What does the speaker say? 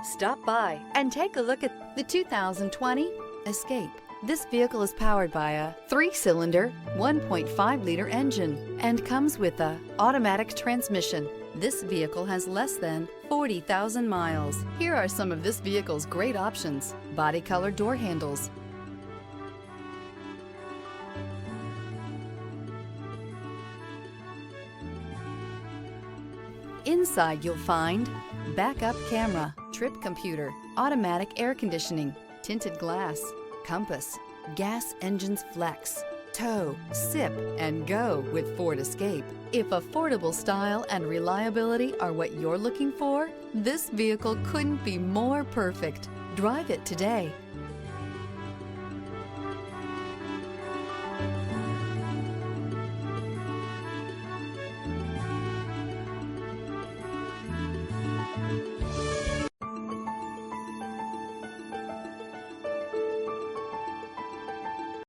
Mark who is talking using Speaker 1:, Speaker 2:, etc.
Speaker 1: Stop by and take a look at the 2020 Escape. This vehicle is powered by a 3-cylinder, 1.5-liter engine and comes with a automatic transmission. This vehicle has less than 40,000 miles. Here are some of this vehicle's great options: body color door handles, inside you'll find backup camera, trip computer, automatic air conditioning, tinted glass, compass, gas engines flex, tow, sip, and go with Ford Escape. If affordable style and reliability are what you're looking for, this vehicle couldn't be more perfect. Drive it today.